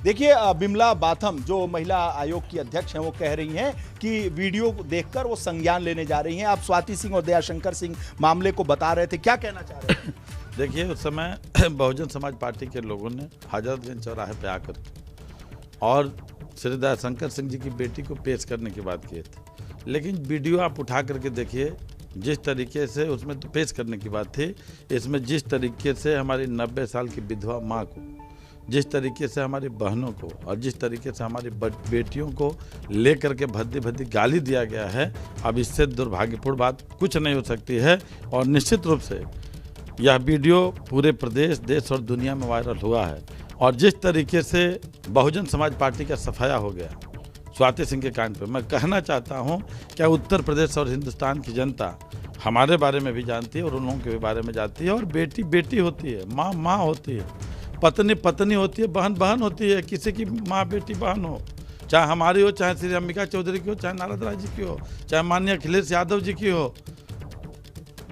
देखिए बिमला बाथम जो महिला आयोग की अध्यक्ष हैं वो कह रही हैं कि वीडियो को देखकर वो संज्ञान लेने जा रही हैं। आप स्वाति सिंह और दयाशंकर सिंह मामले को बता रहे थे, क्या कहना चाह रहे हैं? देखिए उस समय बहुजन समाज पार्टी के लोगों ने हजरतगंज चौराहे पे आकर और श्री दयाशंकर सिंह जी की बेटी को पेश करने की बात किए थे, लेकिन वीडियो आप उठा करके देखिए जिस तरीके से उसमें तो पेश करने की बात थी, इसमें जिस तरीके से हमारी 90 साल की विधवा माँ को, जिस तरीके से हमारी बहनों को और जिस तरीके से हमारी बेटियों को लेकर के भद्दी भद्दी गाली दिया गया है, अब इससे दुर्भाग्यपूर्ण बात कुछ नहीं हो सकती है। और निश्चित रूप से यह वीडियो पूरे प्रदेश, देश और दुनिया में वायरल हुआ है। और जिस तरीके से बहुजन समाज पार्टी का सफाया हो गया स्वाति सिंह के कांड पे, मैं कहना चाहता हूं क्या उत्तर प्रदेश और हिंदुस्तान की जनता हमारे बारे में भी जानती है और उन लोगों के बारे में जानती है। और बेटी बेटी होती है, माँ माँ होती है, पत्नी पत्नी होती है, बहन बहन होती है। किसी की माँ बेटी बहन हो, चाहे हमारी हो, चाहे श्री अंबिका चौधरी की हो, चाहे नारद राय जी की हो, चाहे माननीय अखिलेश यादव जी की हो,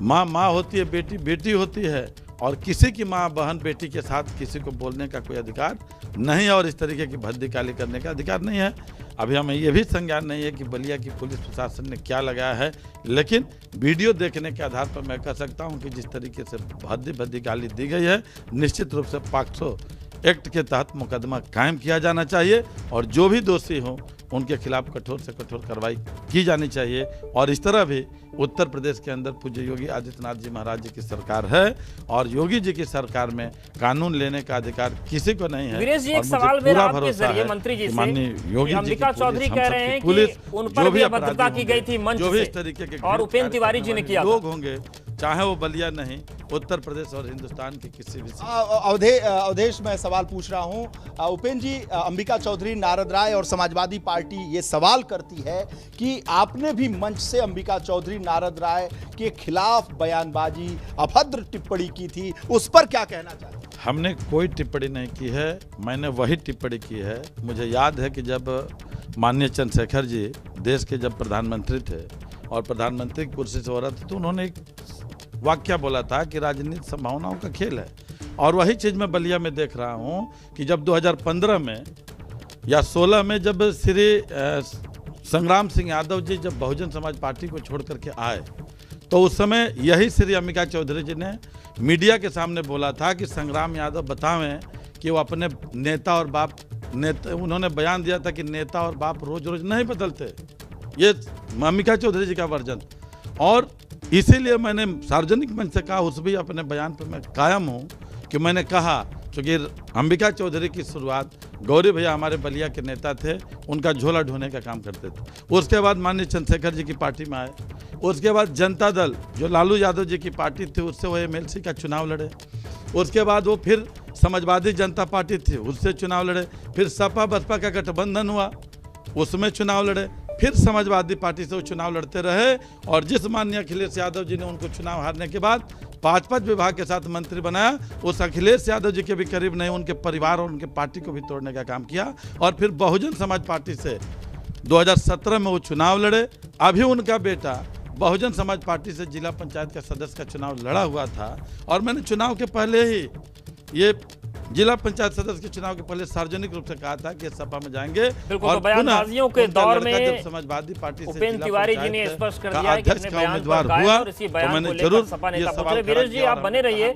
माँ माँ होती है, बेटी बेटी होती है। और किसी की माँ बहन बेटी के साथ किसी को बोलने का कोई अधिकार नहीं है और इस तरीके की भद्दी गाली करने का अधिकार नहीं है। अभी हमें ये भी संज्ञान नहीं है कि बलिया की पुलिस प्रशासन ने क्या लगाया है, लेकिन वीडियो देखने के आधार पर मैं कह सकता हूं कि जिस तरीके से भद्दी भद्दी गाली दी गई है, निश्चित रूप से पॉक्सो एक्ट के तहत मुकदमा कायम किया जाना चाहिए और जो भी दोषी हों उनके खिलाफ कठोर से कठोर कार्रवाई की जानी चाहिए। और इस तरह भी उत्तर प्रदेश के अंदर पूज्य योगी आदित्यनाथ जी महाराज जी की सरकार है और योगी जी की सरकार में कानून लेने का अधिकार किसी को नहीं है। वीरेश जी, एक सवाल मेरा आपके जरिए मंत्री जी से, माननीय योगी जी अंबिका चौधरी कह रहे हैं पुलिस कि उन पर भी अभद्रता की गई थी मंच जो भी से, इस तरीके के और उपेंद्र तिवारी जी ने किया लोग होंगे, चाहे वो बलिया नहीं, उत्तर प्रदेश और हिंदुस्तान के किसी भी अवधेश मैं सवाल पूछ रहा हूं। उपेंद्र जी, अंबिका चौधरी, नारद राय और समाजवादी पार्टी ये सवाल करती है कि आपने भी मंच से अंबिका चौधरी, नारद राय के खिलाफ बयानबाजी, अभद्र टिप्पणी की थी, उस पर क्या कहना चाहते हैं? हमने कोई टिप्पणी नहीं की है, मैंने वही टिप्पणी की है। मुझे याद है कि जब माननीय चंद्रशेखर जी देश के जब प्रधानमंत्री थे और प्रधानमंत्री की कुर्सी से हो रहा था, तो उन्होंने एक वाक्य बोला था कि राजनीति संभावनाओं का खेल है। और वही चीज़ मैं बलिया में देख रहा हूं कि जब 2015 में या 16 में जब श्री संग्राम सिंह यादव जी जब बहुजन समाज पार्टी को छोड़ करके आए, तो उस समय यही श्री अंबिका चौधरी जी ने मीडिया के सामने बोला था कि संग्राम यादव बतावें कि वो अपने नेता और बाप उन्होंने बयान दिया था कि नेता और बाप रोज रोज नहीं बदलते। ये अंबिका चौधरी जी का वर्जन। और इसीलिए मैंने सार्वजनिक मंच से कहा, उस भी अपने बयान पर मैं कायम हूँ कि मैंने कहा, क्योंकि अंबिका चौधरी की शुरुआत गौरी भैया हमारे बलिया के नेता थे, उनका झोला ढोने का काम करते थे। उसके बाद माननीय चंद्रशेखर जी की पार्टी में आए, उसके बाद जनता दल जो लालू यादव जी की पार्टी थी उससे वो MLC का चुनाव लड़े, उसके बाद वो फिर समाजवादी जनता पार्टी थी उससे चुनाव लड़े, फिर सपा बसपा का गठबंधन हुआ उसमें चुनाव लड़े, फिर समाजवादी पार्टी से वो चुनाव लड़ते रहे। और जिस माननीय अखिलेश यादव जी ने उनको चुनाव हारने के बाद 5 विभाग के साथ मंत्री बनाया, उस अखिलेश यादव जी के भी करीब नहीं, उनके परिवार और उनके पार्टी को भी तोड़ने का काम किया। और फिर बहुजन समाज पार्टी से 2017 में वो चुनाव लड़े। अभी उनका बेटा बहुजन समाज पार्टी से जिला पंचायत का सदस्य का चुनाव लड़ा हुआ था। और मैंने चुनाव के पहले ही ये जिला पंचायत सदस्य के चुनाव के पहले सार्वजनिक रूप से कहा था कि सपा में जाएंगे। और बयानबाजियों के दौर में समाजवादी पार्टी से उपेंद्र तिवारी जी ने स्पष्ट कर दिया है कि अपने बयान उम्मीदवार पर हुआ, और इसी बयान तो मैंने को लेकर जरूर सपा नेता ये सवाल वीरेश जी, आप बने रहिए।